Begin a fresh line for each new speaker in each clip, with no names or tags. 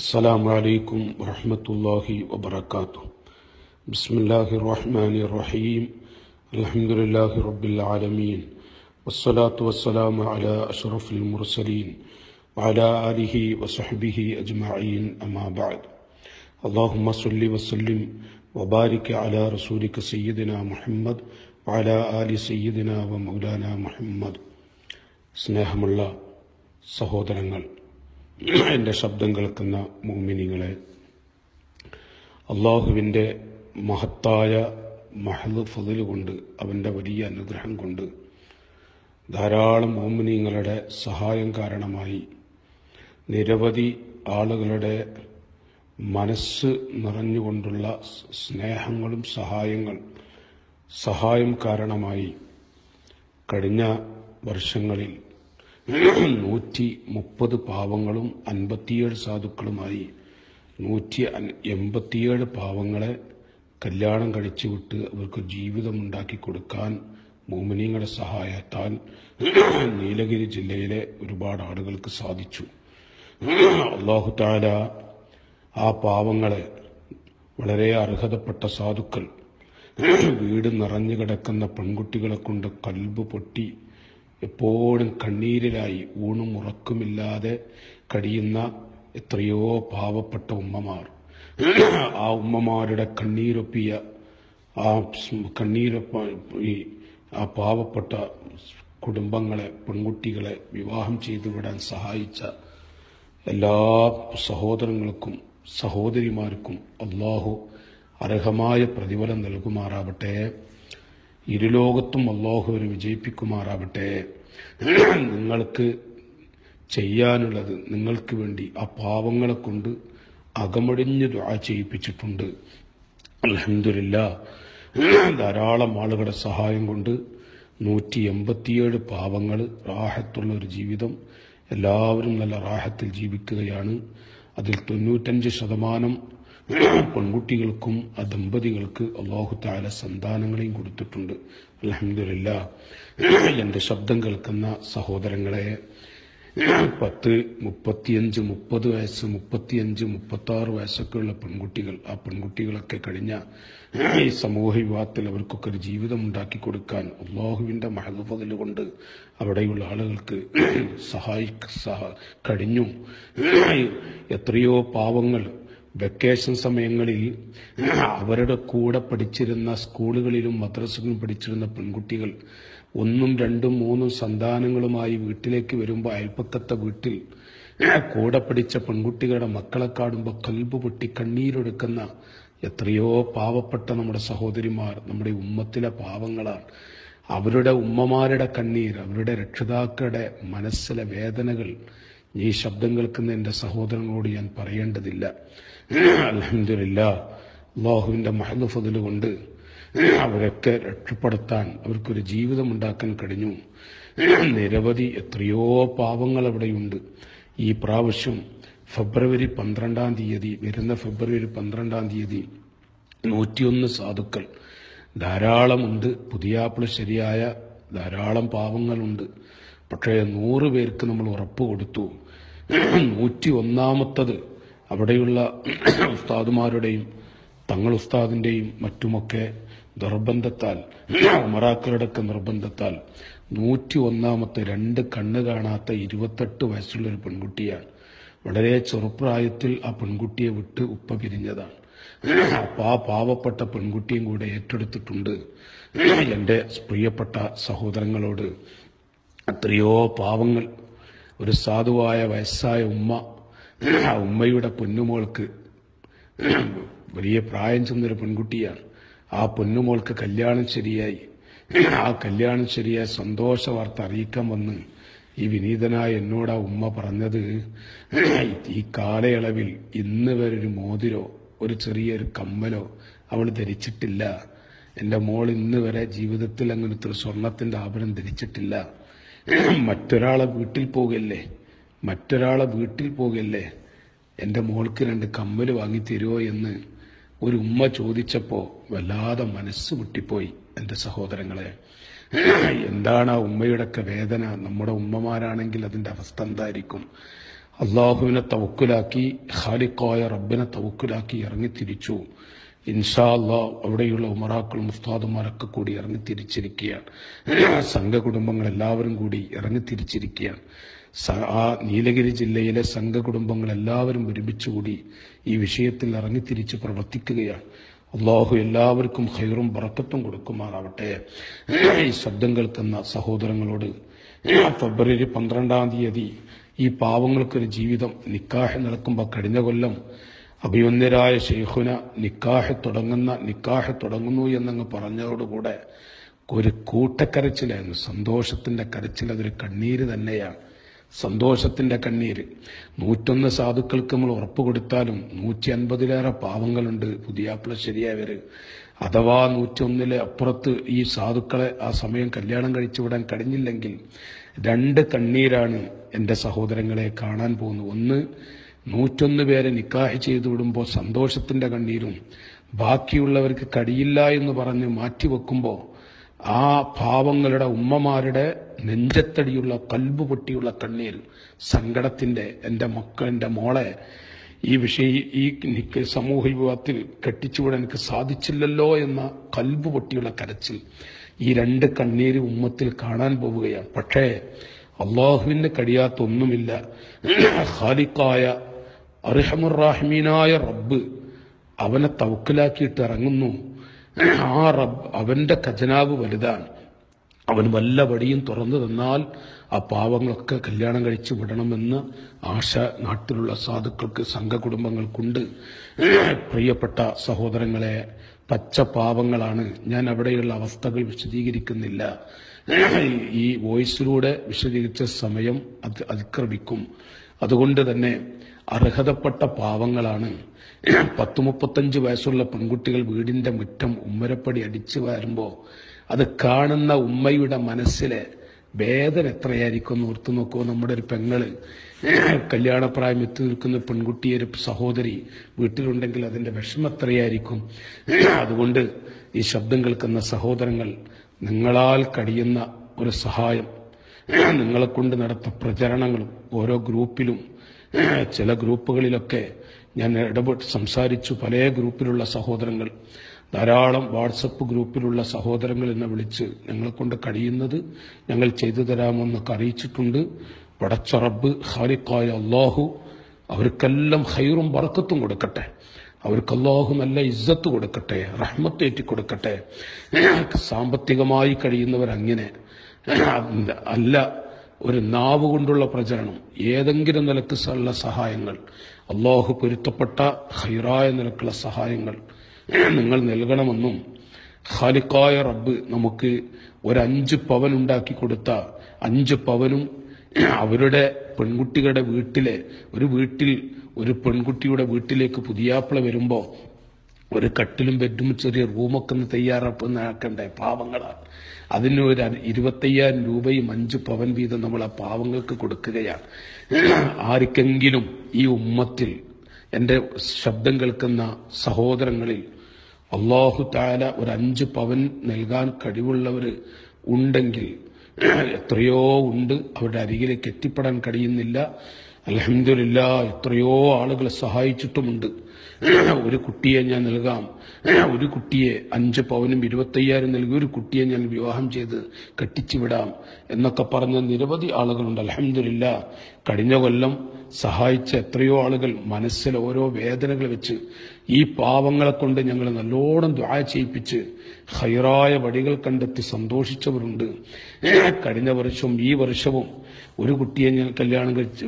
السلام عليكم ورحمة الله وبركاته. بسم الله الرحمن الرحيم. الحمد لله رب العالمين، والصلاة والسلام على أشرف المرسلين وعلى آله وصحبه أجمعين، أما بعد. اللهم صل وسلم وبارك على رسولك سيدنا محمد وعلى آل سيدنا ومولانا محمد. സ്നേഹമുള്ള സഹോദരങ്ങൾ, എൻ്റെ ശബ്ദം കേൾക്കുന്ന മുഅ്മിനീങ്ങളെ, അള്ളാഹുവിൻ്റെ മഹത്തായ മഹദ് ഫളിൽ കൊണ്ട്, അവൻ്റെ വലിയ അനുഗ്രഹം കൊണ്ട് ധാരാളം മുഅ്മിനീങ്ങളുടെ സഹായം കാരണമായി നിരവധി ആളുകളുടെ മനസ്സ് നിറഞ്ഞുകൊണ്ടുള്ള സ്നേഹങ്ങളും സഹായം കാരണമായി കഴിഞ്ഞ വർഷങ്ങളിൽ 130 പാവങ്ങളും 57 സാധുക്കളുമായി 187 പാവങ്ങളെ കല്യാണം കഴിച്ചുവിട്ട് അവർക്ക് ജീവിതമുണ്ടാക്കി കൊടുക്കാൻ മുഅ്മിനീങ്ങളുടെ സഹായത്താൽ നീലഗിരി ജില്ലയിലെ ഒരുപാട് ആളുകൾക്ക് സാധിച്ചു. അല്ലാഹു തആല ആ പാവങ്ങളെ, വളരെ അർഹതപ്പെട്ട സാധുക്കൾ, വീട് നിറഞ്ഞു കിടക്കുന്ന പെൺകുട്ടികളെ കൊണ്ട് കൽബ് പൊട്ടി എപ്പോഴും കണ്ണീരിലായി ഊണും ഉറക്കുമില്ലാതെ കഴിയുന്ന എത്രയോ പാവപ്പെട്ട ഉമ്മമാർ, ആ ഉമ്മമാരുടെ കണ്ണീരൊപ്പിയ ആ പാവപ്പെട്ട കുടുംബങ്ങളെ, പെൺകുട്ടികളെ വിവാഹം ചെയ്തു വിടാൻ സഹായിച്ച എല്ലാ സഹോദരങ്ങൾക്കും സഹോദരിമാർക്കും അല്ലാഹു അർഹമായ പ്രതിഫലം നൽകുമാറാവട്ടെ. ഇരുലോകത്തും അല്ലാഹു അവരെ വിജയിപ്പിക്കുമാറാവട്ടെ. നിങ്ങൾക്ക് ചെയ്യാനുള്ളത്, നിങ്ങൾക്ക് വേണ്ടി ആ പാവങ്ങളെ കൊണ്ട് അകമടിഞ്ഞ് ദുആ ചെയ്യിപ്പിച്ചിട്ടുണ്ട്. അൽഹംദുലില്ലാഹ്, ധാരാളം ആളുകളുടെ സഹായം കൊണ്ട് 187 പാവങ്ങൾ റാഹത്തുള്ള ഒരു ജീവിതം, എല്ലാവരും നല്ല റാഹത്തിൽ ജീവിക്കുകയാണ്. അതിൽ 95% പെൺകുട്ടികൾക്കും ആ ദമ്പതികൾക്ക് അല്ലാഹു തആല സന്താനങ്ങളെയും കൊടുത്തിട്ടുണ്ട്. അൽഹംദുലില്ലാഹ്. എൻ്റെ ശബ്ദം കേൾക്കുന്ന സഹോദരങ്ങളെ, 10, 35, 30 വയസ്സ്, 35, 36 വയസ്സൊക്കെയുള്ള പെൺകുട്ടികൾ, ആ പെൺകുട്ടികളൊക്കെ കഴിഞ്ഞ ഈ സമൂഹ വിവാഹത്തിൽ അവർക്കൊക്കെ ഒരു ജീവിതം ഉണ്ടാക്കി കൊടുക്കാൻ അല്ലാഹുവിൻ്റെ മഹദ് ഫളിൽ കൊണ്ട് അവിടെയുള്ള ആളുകൾക്ക് കഴിഞ്ഞു. എത്രയോ പാവങ്ങൾ വെക്കേഷൻ സമയങ്ങളിൽ അവരുടെ കൂടെ പഠിച്ചിരുന്ന സ്കൂളുകളിലും മദ്രസകളിലും പഠിച്ചിരുന്ന പെൺകുട്ടികൾ 1, 2, 3 സന്താനങ്ങളുമായി വീട്ടിലേക്ക് വരുമ്പോൾ അയൽപ്പക്കത്തെ വീട്ടിൽ കൂടെ പഠിച്ച പെൺകുട്ടികളുടെ മക്കളെ കാണുമ്പോൾ കൽബ് പൊട്ടി കണ്ണീരൊടുക്കുന്ന എത്രയോ പാവപ്പെട്ട നമ്മുടെ സഹോദരിമാർ നമ്മുടെ ഉമ്മത്തിലെ പാവങ്ങളാണ്. അവരുടെ ഉമ്മമാരുടെ കണ്ണീർ, അവരുടെ രക്ഷിതാക്കളുടെ മനസ്സിലെ വേദനകൾ ഈ ശബ്ദം കേൾക്കുന്ന എൻ്റെ സഹോദരങ്ങളോട് ഞാൻ പറയേണ്ടതില്ല. അൽഹംദുലില്ലാഹ്, അല്ലാഹുവിൻ്റെ മഹദ് ഫളിൽ കൊണ്ട് അവരൊക്കെ രക്ഷപ്പെടുത്താൻ, അവർക്കൊരു ജീവിതമുണ്ടാക്കാൻ കഴിഞ്ഞു. നിരവധി എത്രയോ പാവങ്ങൾ അവിടെയുണ്ട്. ഈ പ്രാവശ്യം ഫെബ്രുവരി 12-ാം തീയതി, വരുന്ന ഫെബ്രുവരി 12-ാം തീയതി 101 സാധുക്കൾ ധാരാളമുണ്ട്. പുതിയാപ്പിള ശരിയായ ധാരാളം പാവങ്ങളുണ്ട്. പക്ഷേ 100 പേർക്ക് നമ്മൾ ഉറപ്പ് കൊടുത്തു. 101-ാമത്തത് അവിടെയുള്ള ഉസ്താദുമാരുടെയും തങ്ങൾ ഉസ്താദിന്റെയും മറ്റുമൊക്കെ നിർബന്ധത്താൽ, ഉമറാക്കളുടെയൊക്കെ നിർബന്ധത്താൽ 101-ാമത്തെ 2 കണ്ണ് കാണാത്ത 28 വയസ്സുള്ളൊരു പെൺകുട്ടിയാണ്. വളരെ ചെറുപ്രായത്തിൽ ആ പെൺകുട്ടിയെ വിട്ട് ഉപ്പ പിരിഞ്ഞതാണ്. അപ്പൊ ആ പാവപ്പെട്ട പെൺകുട്ടിയും കൂടെ ഏറ്റെടുത്തിട്ടുണ്ട്. എൻ്റെ പ്രിയപ്പെട്ട സഹോദരങ്ങളോട്, എത്രയോ പാവങ്ങൾ, ഒരു സാധുവായ വയസ്സായ ഉമ്മ, ആ ഉമ്മയുടെ പൊന്നുമോൾക്ക്, വലിയ പ്രായം ചെന്നൊരു പെൺകുട്ടിയാണ്, ആ പൊന്നുമോൾക്ക് കല്യാണം ശരിയായി. ആ കല്യാണം ശരിയായി സന്തോഷ വാർത്ത അറിയിക്കാൻ വന്ന് ഈ വിനീതനായ എന്നോട് ആ ഉമ്മ പറഞ്ഞത്, ഈ കാലയളവിൽ ഇന്ന് വരെ ഒരു മോതിരോ ഒരു ചെറിയൊരു കമ്മലോ അവൾ ധരിച്ചിട്ടില്ല. എൻ്റെ മോൾ ഇന്ന് വരെ ജീവിതത്തിൽ അങ്ങനത്തെ ഒരു സ്വർണത്തിന്റെ ആഭരണം ധരിച്ചിട്ടില്ല. മറ്റൊരാളെ വീട്ടിൽ പോകല്ലേ എൻ്റെ മോൾക്ക് 2 കമ്മല് വാങ്ങി തരുമോ എന്ന് ഒരു ഉമ്മ ചോദിച്ചപ്പോൾ വല്ലാതെ മനസ്സ് പൊട്ടിപ്പോയി. എൻ്റെ സഹോദരങ്ങളെ, എന്താണ് ആ ഉമ്മയുടെയൊക്കെ വേദന? നമ്മുടെ ഉമ്മമാരാണെങ്കിൽ അതിന്റെ അവസ്ഥ എന്തായിരിക്കും? അള്ളാഹുവിനെ തവക്കുലാക്കി ഖാലിഖായ റബ്ബിനെ തവക്കുലാക്കി ഇറങ്ങിത്തിരിച്ചു. ഇൻഷാ അല്ലാഹ് അവിടെയുള്ള ഉമറാക്കളും ഉസ്താദുമാരൊക്കെ കൂടി ഇറങ്ങിത്തിരിച്ചിരിക്കുകയാണ്. സംഘകുടുംബങ്ങൾ എല്ലാവരും കൂടി ഇറങ്ങിത്തിരിച്ചിരിക്കുകയാണ്. ആ നീലഗിരി ജില്ലയിലെ സംഘകുടുംബങ്ങൾ എല്ലാവരും ഒരുമിച്ചുകൂടി ഈ വിഷയത്തിൽ ഇറങ്ങിത്തിരിച്ച് പ്രവർത്തിക്കുകയാണ്. അള്ളാഹു എല്ലാവർക്കും ഖൈറും ബറക്കത്തും കൊടുക്കുമാറാവട്ടെ. ഈ ശബ്ദം കേൾക്കുന്ന സഹോദരങ്ങളോട് ഫെബ്രുവരി 12-ാം തീയതി ഈ പാവങ്ങൾക്കൊരു ജീവിതം നിക്കാഹ് നടക്കുമ്പോൾ കഴിഞ്ഞ കൊല്ലം അഭിമന്യരായ ശൈഖുന നിക്കാഹ് തുടങ്ങുന്നു എന്നങ്ങ് പറഞ്ഞതോടുകൂടെ ഒരു കൂട്ടക്കരച്ചിലായിരുന്നു. സന്തോഷത്തിന്റെ കരച്ചിൽ, അതൊരു കണ്ണീര് തന്നെയാണ്. സന്തോഷത്തിന്റെ കണ്ണീര്. 101 സാധുക്കൾക്ക് നമ്മൾ ഉറപ്പ് കൊടുത്താലും 150-ലേറെ പാവങ്ങളുണ്ട് പുതിയാപ്പിള ശരിയായവര്. അഥവാ 101 അപ്പുറത്ത് ഈ സാധുക്കളെ ആ സമയം കല്യാണം കഴിച്ചു വിടാൻ കഴിഞ്ഞില്ലെങ്കിൽ 2 കണ്ണീരാണ് എന്റെ സഹോദരങ്ങളെ കാണാൻ പോകുന്നത്. ഒന്ന്, 101 പേരെ നിക്കാഹ് ചെയ്തു വിടുമ്പോൾ സന്തോഷത്തിന്റെ കണ്ണീരും, ബാക്കിയുള്ളവർക്ക് കഴിയില്ല എന്ന് പറഞ്ഞ് മാറ്റിവെക്കുമ്പോൾ ആ പാവങ്ങളുടെ ഉമ്മമാരുടെ നെഞ്ചത്തടിയുള്ള കൽബ് പൊട്ടിയുള്ള കണ്ണീർ, സങ്കടത്തിന്റെ എന്റെ മോളെ ഈ സമൂഹ വിവാഹത്തിൽ കെട്ടിച്ചുവിടാൻ എനിക്ക് സാധിച്ചില്ലല്ലോ എന്ന കൽബ് പൊട്ടിയുള്ള കരച്ചിൽ, ഈ 2 കണ്ണീര് ഉമ്മത്തിൽ കാണാൻ പോവുകയാണ്. പക്ഷേ അള്ളാഹുവിന് കഴിയാത്ത ഒന്നുമില്ല. ഖാലിഖായ അർഹമുർ-റാഹിമീനായ റബ്ബ് അവനെ തവക്കുലാക്കിയിട്ട് ഇറങ്ങുന്നു. ആ റബ്ബ് അവന്റെ ഖജനാവ് വലുതാണ്. അവൻ വല്ല വടിയും തുറന്നു തന്നാൽ ആ പാവങ്ങളൊക്കെ കല്യാണം കഴിച്ചു വിടണമെന്ന് ആശ നാട്ടിലുള്ള സാധുക്കൾക്ക്, സംഘകുടുംബങ്ങൾക്കുണ്ട്. പ്രിയപ്പെട്ട സഹോദരങ്ങളെ, പച്ച പാവങ്ങളാണ്. ഞാൻ അവിടെയുള്ള അവസ്ഥകൾ വിശദീകരിക്കുന്നില്ല. ഈ വോയിസിലൂടെ വിശദീകരിച്ച സമയം അത് അതിക്രമിക്കും. അതുകൊണ്ട് തന്നെ അർഹതപ്പെട്ട പാവങ്ങളാണ്. 10-35 വയസ്സുള്ള പെൺകുട്ടികൾ വീടിന്റെ മുറ്റം ഉമ്മരപ്പടി അടിച്ചു വരുമ്പോൾ അത് കാണുന്ന ഉമ്മയുടെ മനസ്സിലെ വേദന എത്രയായിരിക്കും ഓർത്തു നോക്കൂ. നമ്മുടെ ഒരു പെങ്ങള് കല്യാണപ്രായം എത്തി നിൽക്കുന്ന പെൺകുട്ടിയെ, ഒരു സഹോദരി വീട്ടിലുണ്ടെങ്കിൽ അതിന്റെ വിഷമം എത്രയായിരിക്കും. അതുകൊണ്ട് ഈ ശബ്ദം കേൾക്കുന്ന സഹോദരങ്ങൾ, നിങ്ങളാൽ കഴിയുന്ന ഒരു സഹായം, നിങ്ങളെ കൊണ്ട് നടത്തുന്ന പ്രചരണങ്ങളും ഓരോ ഗ്രൂപ്പിലും, ചില ഗ്രൂപ്പുകളിലൊക്കെ ഞാൻ ഇടപെട്ട് സംസാരിച്ചു. പല ഗ്രൂപ്പിലുള്ള സഹോദരങ്ങൾ, ധാരാളം വാട്സപ്പ് ഗ്രൂപ്പിലുള്ള സഹോദരങ്ങൾ എന്നെ വിളിച്ച് ഞങ്ങളെ കൊണ്ട് കഴിയുന്നത് ഞങ്ങൾ ചെയ്തു തരാമെന്നൊക്കെ അറിയിച്ചിട്ടുണ്ട്. പടച്ച റബ്ബ് ഖാലിഖായ അല്ലാഹു അവർക്കെല്ലാം ഖൈറും ബറക്കത്തും കൊടുക്കട്ടെ. അവർക്ക് അല്ലാഹു നല്ല ഇസ്സത്ത് കൊടുക്കട്ടെ, റഹ്മത്ത് ഏറ്റി കൊടുക്കട്ടെ. സാമ്പത്തികമായി കഴിയുന്നവരങ്ങനെ അല്ല, ഒരു നാവ് കൊണ്ടുള്ള പ്രചരണം, ഏതെങ്കിലും നിലക്ക് ഉള്ള സഹായങ്ങൾ, അല്ലാഹു പൊരുത്തപ്പെട്ട ഖൈറായ നിലക്കുള്ള സഹായങ്ങൾ നിങ്ങൾ നൽകണമെന്നും, ഖാലിഖായ റബ്ബ് നമുക്ക് ഒരു 5 പവൻ ഉണ്ടാക്കി കൊടുത്ത 5 പവനും അവരുടെ പെൺകുട്ടികളുടെ വീട്ടിലെ വീട്ടിൽ ഒരു പെൺകുട്ടിയുടെ വീട്ടിലേക്ക് പുതിയാപ്പിള വരുമ്പോ ഒരു കട്ടിലും ബെഡും ചെറിയ റൂമൊക്കെ ഒന്ന് തയ്യാറാക്കണ്ടേ? പാവങ്ങളാണ്. അതിന് ഒരു 25,000 രൂപയും 5 പവൻ വീതം നമ്മൾ ആ പാവങ്ങൾക്ക് കൊടുക്കുകയാണ്. ആർക്കെങ്കിലും ഈ ഉമ്മത്തിൽ എന്റെ ശബ്ദം കേൾക്കുന്ന സഹോദരങ്ങളിൽ അല്ലാഹു തആല ഒരു 5 പവൻ നൽകാൻ കഴിവുള്ളവര് ഉണ്ടെങ്കിൽ, എത്രയോ ഉണ്ട്, അവരുടെ അരികിലേക്ക് എത്തിപ്പെടാൻ കഴിയുന്നില്ല. അൽഹംദുലില്ലാഹ്, എത്രയോ ആളുകളെ സഹായിച്ചിട്ടുമുണ്ട്. ഒരു കുട്ടിയെ ഞാൻ നൽകാം, ഒരു കുട്ടിയെ 5 പവനും 25,000 നൽകി ഒരു കുട്ടിയെ ഞാൻ വിവാഹം ചെയ്ത് കെട്ടിച്ചു വിടാം എന്നൊക്കെ പറഞ്ഞ നിരവധി ആളുകളുണ്ട്. അൽഹംദുലില്ലാഹ്, കഴിഞ്ഞ കൊല്ലം സഹായിച്ച എത്രയോ ആളുകൾ മനസ്സിൽ ഓരോ വേദനകൾ വെച്ച് ഈ പാവങ്ങളെ കൊണ്ട് ഞങ്ങൾ നല്ലോണം ദുആ ചെയ്യിപ്പിച്ച് ഖൈറായ വഴികൾ കണ്ടെത്തി സന്തോഷിച്ചവരുണ്ട്. കഴിഞ്ഞ വർഷവും ഈ വർഷവും ഒരു കുട്ടിയെ ഞാൻ കല്യാണം കഴിച്ച്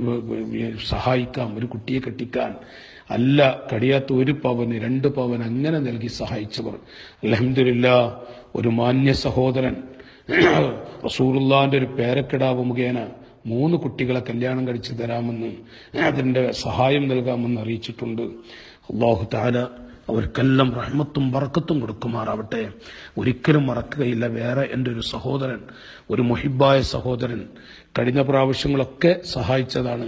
സഹായിക്കാം, ഒരു കുട്ടിയെ കെട്ടിക്കാൻ അല്ല കഴിയാത്ത 1 പവന് 2 പവൻ അങ്ങനെ നൽകി സഹായിച്ചവർ. അൽഹംദുലില്ലാഹ്, ഒരു മാന്യ സഹോദരൻ റസൂലുള്ളാഹിന്റെ ഒരു പേരക്കിടാവ് മുഖേന 3 കുട്ടികളെ കല്യാണം കഴിച്ചു തരാമെന്ന്, അതിന്റെ സഹായം നൽകാമെന്ന് അറിയിച്ചിട്ടുണ്ട്. അല്ലാഹു തആല അവർക്കെല്ലാം റഹ്മത്തും ബറക്കത്തും കൊടുക്കുമാറാവട്ടെ. ഒരിക്കലും മറക്കുകയില്ല. വേറെ എൻ്റെ ഒരു സഹോദരൻ, ഒരു മുഹിബായ സഹോദരൻ, കഴിഞ്ഞ പ്രാവശ്യങ്ങളൊക്കെ സഹായിച്ചതാണ്.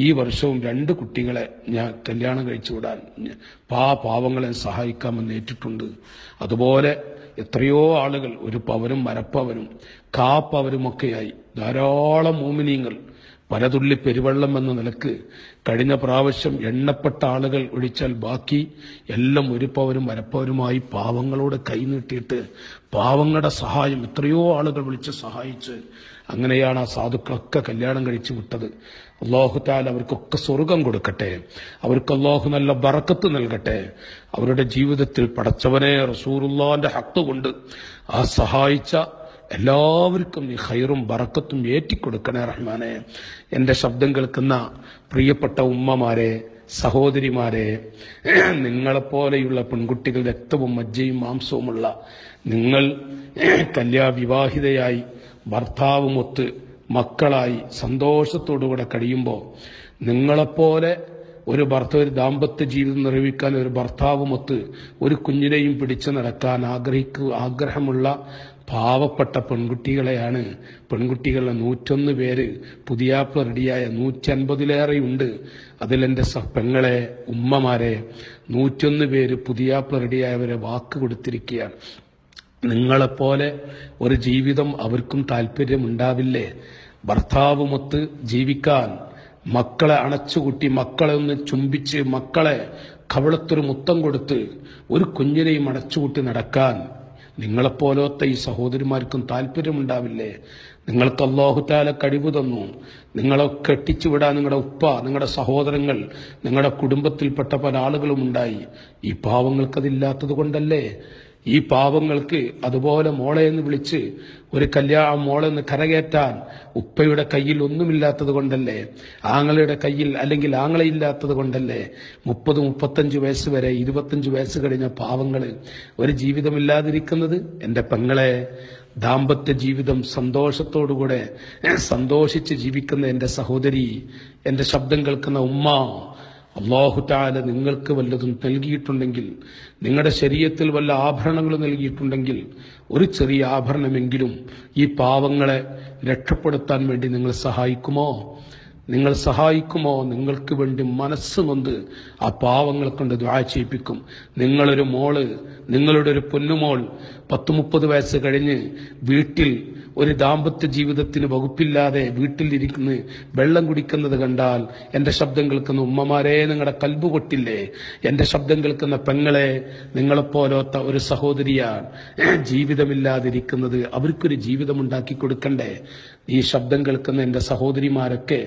ഈ വർഷവും 2 കുട്ടികളെ ഞാൻ കല്യാണം കഴിച്ചു വിടാൻ പാവങ്ങളെ സഹായിക്കാമെന്ന് ഏറ്റിട്ടുണ്ട്. അതുപോലെ എത്രയോ ആളുകൾ 1 പവനും അരപ്പവനും കാപ്പവരുമൊക്കെയായി ധാരാളം മോമിനീങ്ങൾ പലതുള്ളി പെരുവെള്ളം എന്ന നിലക്ക് കഴിഞ്ഞ പ്രാവശ്യം എണ്ണപ്പെട്ട ആളുകൾ ഒഴിച്ചാൽ ബാക്കി എല്ലാം ഒരുപ്പവരും വരപ്പവരുമായി പാവങ്ങളോട് കൈനീട്ടിയിട്ട് പാവങ്ങളുടെ സഹായം എത്രയോ ആളുകൾ വിളിച്ച് സഹായിച്ച് അങ്ങനെയാണ് ആ സാധുക്കളൊക്കെ കല്യാണം കഴിച്ചു വിട്ടത്. അല്ലാഹു തആല അവർക്കൊക്കെ സ്വർഗം കൊടുക്കട്ടെ, അവർക്ക് അല്ലാഹു നല്ല ബറക്കത്ത് നൽകട്ടെ. അവരുടെ ജീവിതത്തിൽ പടച്ചവനെ റസൂലുള്ളാഹിന്റെ ഹഖ് കൊണ്ട് ആ സഹായിച്ച എല്ലാവർക്കും നീ ഖൈറും ബറക്കത്തും ഏറ്റിക്കൊടുക്കണേ റഹ്മാനെ. എന്റെ ശബ്ദം കേൾക്കുന്ന പ്രിയപ്പെട്ട ഉമ്മമാരെ, സഹോദരിമാരെ, നിങ്ങളെപ്പോലെയുള്ള പെൺകുട്ടികൾ രക്തവും മജ്ജയും മാംസവുമുള്ള നിങ്ങൾ വിവാഹിതയായി ഭർത്താവുമൊത്ത് മക്കളായി സന്തോഷത്തോടുകൂടെ കഴിയുമ്പോൾ നിങ്ങളെപ്പോലെ ഒരു ദാമ്പത്യ ജീവിതം നിർവഹിക്കാൻ ഒരു ഭർത്താവുമൊത്ത് ഒരു കുഞ്ഞിനെയും പിടിച്ചു നടക്കാൻ ആഗ്രഹമുള്ള പാവപ്പെട്ട പെൺകുട്ടികളെയാണ്. പെൺകുട്ടികളുടെ 101 പേര് പുതിയാപ്ല റെഡിയായ 150-ലേറെയുണ്ട്. അതിലെന്റെ പെങ്ങളെ, ഉമ്മമാരെ, 101 പേര് പുതിയാപ്ല റെഡിയായവരെ വാക്ക് കൊടുത്തിരിക്കുകയാണ്. നിങ്ങളെപ്പോലെ ഒരു ജീവിതം അവർക്കും താല്പര്യമുണ്ടാവില്ലേ? ഭർത്താവുമൊത്ത് ജീവിക്കാൻ, മക്കളെ അണച്ചുകൂട്ടി, മക്കളെ ഒന്ന് ചുംബിച്ച്, മക്കളെ കവളത്തൊരു മുത്തം കൊടുത്ത് ഒരു കുഞ്ഞിനെയും അടച്ചുകൂട്ടി നടക്കാൻ നിങ്ങളെപ്പോലത്തെ ഈ സഹോദരിമാർക്കും താല്പര്യമുണ്ടാവില്ലേ? നിങ്ങൾക്ക് അല്ലാഹു തആല കഴിവ് തന്നു. നിങ്ങളെ കെട്ടിച്ചുവിടാൻ നിങ്ങളുടെ ഉപ്പ, നിങ്ങളുടെ സഹോദരങ്ങൾ, നിങ്ങളുടെ കുടുംബത്തിൽപ്പെട്ട പല ആളുകളും ഉണ്ടായി. ഈ പാവങ്ങൾക്കതില്ലാത്തത് കൊണ്ടല്ലേ? ഈ പാവങ്ങൾക്ക് അതുപോലെ മോളെ എന്ന് വിളിച്ച് ഒരു മോളെ ഒന്ന് കരകയറ്റാൻ ഉപ്പയുടെ കയ്യിൽ ഒന്നുമില്ലാത്തത് കൊണ്ടല്ലേ? ആങ്ങളയുടെ കയ്യിൽ അല്ലെങ്കിൽ ആങ്ങളയില്ലാത്തത് കൊണ്ടല്ലേ 30-35 വയസ്സ് വരെ 25 വയസ്സ് കഴിഞ്ഞ പാവങ്ങള് ഒരു ജീവിതമില്ലാതിരിക്കുന്നത്? എന്റെ പെങ്ങളെ, ദാമ്പത്യ ജീവിതം സന്തോഷത്തോടുകൂടെ സന്തോഷിച്ച് ജീവിക്കുന്ന എന്റെ സഹോദരി, എന്റെ ശബ്ദം കേൾക്കുന്ന ഉമ്മ, അല്ലാഹു തആല നിങ്ങൾക്ക് വല്ലതും നൽകിയിട്ടുണ്ടെങ്കിൽ, നിങ്ങളുടെ ശരീഅത്തിൽ വല്ല ആഭരണങ്ങളും നൽകിയിട്ടുണ്ടെങ്കിൽ, ഒരു ചെറിയ ആഭരണമെങ്കിലും ഈ പാവങ്ങളെ രക്ഷപ്പെടുത്താൻ വേണ്ടി നിങ്ങൾ സഹായിക്കുമോ? നിങ്ങൾക്ക് വേണ്ടി മനസ്സ് നൊന്ത് ആ പാവങ്ങളെ കൊണ്ട് ദുആ ചെയ്യിപ്പിക്കും. നിങ്ങളൊരു മോള്, നിങ്ങളുടെ ഒരു പൊന്നുമോൾ 10-30 വയസ്സ് കഴിഞ്ഞ് വീട്ടിൽ ഒരു ദാമ്പത്യ ജീവിതത്തിന് വകുപ്പില്ലാതെ വീട്ടിലിരിക്കുന്ന വെള്ളം കുടിക്കുന്നത് കണ്ടാൽ എന്റെ ശബ്ദം കേൾക്കുന്ന ഉമ്മമാരെ, നിങ്ങളുടെ കൽബ് പൊട്ടില്ലേ? എന്റെ ശബ്ദം കേൾക്കുന്ന പെങ്ങളെ, നിങ്ങളെപ്പോലത്തെ ഒരു സഹോദരിയാണ് ജീവിതമില്ലാതിരിക്കുന്നത്. അവർക്കൊരു ജീവിതമുണ്ടാക്കി കൊടുക്കണ്ടേ? ഈ ശബ്ദം കേൾക്കുന്ന എന്റെ സഹോദരിമാരൊക്കെ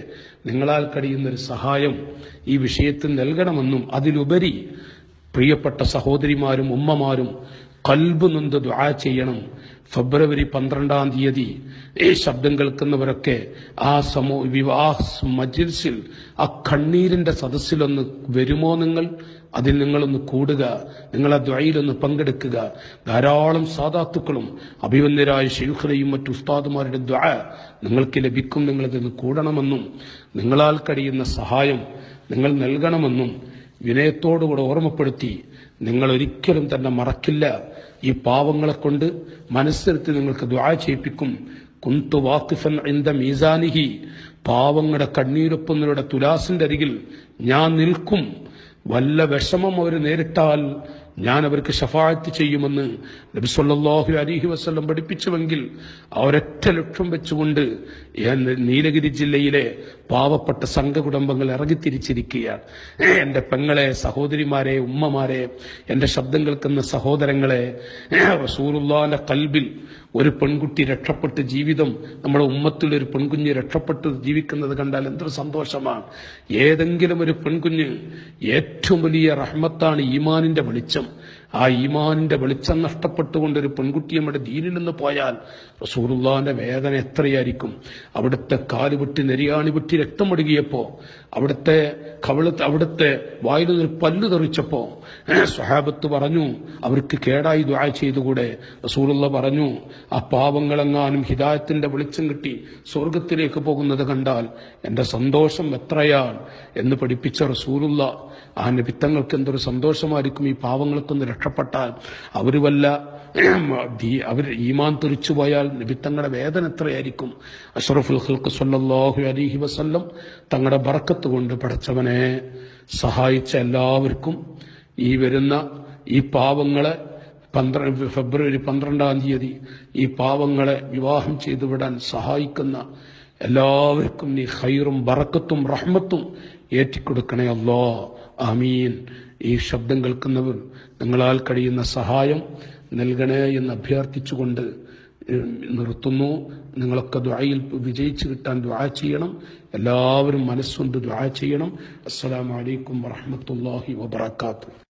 നിങ്ങളാൽ കഴിയുന്നൊരു സഹായം ഈ വിഷയത്തിൽ നൽകണമെന്നും, അതിലുപരി പ്രിയപ്പെട്ട സഹോദരിമാരും ഉമ്മമാരും കൽബ് നൊന്ത് ദുആ ചെയ്യണം. ഫെബ്രുവരി 12-ാം തീയതി ഈ ശബ്ദം കേൾക്കുന്നവരൊക്കെ ആ വിവാഹ മജ്ലിസിൽ, ആ കണ്ണീരിന്റെ സദസ്സിലൊന്ന് വരുമോ? അതിൽ നിങ്ങളൊന്ന് കൂടുക, നിങ്ങൾ ആ ദുആയിലൊന്ന് പങ്കെടുക്കുക. ധാരാളം സാദാത്തുക്കളും അഭിവന്യരായ ശൈഖുകളെയും മറ്റു ഉസ്താദുമാരുടെ ദുആ നിങ്ങൾക്ക് ലഭിക്കും. നിങ്ങളതിന് കൂടണമെന്നും നിങ്ങളാൽ കഴിയുന്ന സഹായം നിങ്ങൾ നൽകണമെന്നും വിനയത്തോടുകൂടെ ഓർമ്മപ്പെടുത്തി, നിങ്ങൾ ഒരിക്കലും തന്നെ മറക്കില്ല. ഈ പാവങ്ങളെ കൊണ്ട് മനസ്സിരുത്തി നിങ്ങൾക്ക് ദുആ ചെയ്യിപ്പിക്കും. കുന്തു വാഖിഫൻ ഇൻദ മീസാനിഹി, പാവങ്ങളുടെ കണ്ണീരൊപ്പുന്നവരുടെ തുലാസിന്റെ അരികിൽ ഞാൻ നിൽക്കും. വല്ല വിഷമം അവർ നേരിട്ടാൽ ഞാൻ അവർക്ക് ശഫാഅത്ത് ചെയ്യുമെന്ന് നബി സല്ലല്ലാഹു അലൈഹി വസല്ലം പഠിപ്പിച്ചുവെങ്കിൽ ഒരൊറ്റ ലക്ഷ്യം വെച്ചുകൊണ്ട് നീലഗിരി ജില്ലയിലെ പാവപ്പെട്ട സംഘകുടുംബങ്ങൾ ഇറങ്ങിത്തിരിച്ചിരിക്കുകയാണ്. എന്റെ പെങ്ങളെ, സഹോദരിമാരെ, ഉമ്മമാരെ, എന്റെ ശബ്ദം കേൾക്കുന്ന സഹോദരങ്ങളെ, റസൂലുള്ളാഹിന്റെ ഖൽബിൽ ഒരു പെൺകുട്ടി രക്ഷപ്പെട്ട് ജീവിതം, നമ്മുടെ ഉമ്മത്തിൽ ഒരു പെൺകുഞ്ഞ് രക്ഷപ്പെട്ട് ജീവിക്കുന്നത് കണ്ടാൽ എന്തൊരു സന്തോഷമാണ്. ഏതെങ്കിലും ഒരു പെൺകുഞ്ഞ്, ഏറ്റവും വലിയ റഹ്മത്താണ് ഈമാനിന്റെ വെളിച്ചം. ആ ഈമാനിന്റെ വെളിച്ചം നഷ്ടപ്പെട്ടുകൊണ്ടൊരു പെൺകുട്ടി നമ്മുടെ ദീനിൽ നിന്ന് പോയാൽ റസൂലുള്ളാഹിന്റെ വേദന എത്രയായിരിക്കും. അവിടുത്തെ കാലുപൊട്ടി നെരിയാണി പൊട്ടി രക്തമൊഴുകിയപ്പോ, അവിടുത്തെ വായിൽ ഒരു പല്ല് തെറിച്ചപ്പോ സ്വഹാബത്ത് പറഞ്ഞു അവർക്ക് കേടായി ദുആ ചെയ്തുകൂടെ? റസൂലുള്ളാഹി പറഞ്ഞു, ആ പാവങ്ങളെങ്ങാനും ഹിദായത്തിന്റെ വെളിച്ചം കിട്ടി സ്വർഗത്തിലേക്ക് പോകുന്നത് കണ്ടാൽ എന്റെ സന്തോഷം എത്രയാണ് എന്ന് പഠിപ്പിച്ച റസൂലുള്ളാഹി, ആ നബിത്തങ്ങൾക്ക് എന്തൊരു സന്തോഷമായിരിക്കും ഈ പാവങ്ങൾക്കൊന്ന് രക്ഷപ്പെട്ടാൽ. അവർ ഈമാൻ തെറിച്ചു പോയാൽ നബിത്തങ്ങളുടെ വേദന എത്രയായിരിക്കും. അഷ്റഫുൽ ഖൽഖ് സ്വല്ലല്ലാഹു അലൈഹി വസല്ലം തങ്ങളുടെ ബറക്കത്ത് കൊണ്ട് പടച്ചവനെ സഹായിച്ച എല്ലാവർക്കും ഈ വരുന്ന ഈ പാവങ്ങളെ ഫെബ്രുവരി 12-ാം തീയതി ഈ പാവങ്ങളെ വിവാഹം ചെയ്തുവിടാൻ സഹായിക്കുന്ന എല്ലാവർക്കും നീ ഖൈറും ബറക്കത്തും റഹ്മത്തും ഏറ്റിക്കൊടുക്കണേ അല്ലാ. ആമീൻ. ഈ ശബ്ദം കേൾക്കുന്നവർ നിങ്ങളാൽ കഴിയുന്ന സഹായം നൽകണേ എന്ന് അഭ്യർത്ഥിച്ചുകൊണ്ട് നിർത്തുന്നു. നിങ്ങളൊക്കെ ദുആയിൽ വിജയിച്ചു കിട്ടാൻ ദുആ ചെയ്യണം. എല്ലാവരും മനസ്സുകൊണ്ട് ദുആ ചെയ്യണം. അസ്സലാമു അലൈക്കും വറഹ്മത്തുള്ളാഹി വബറകാതുഹു.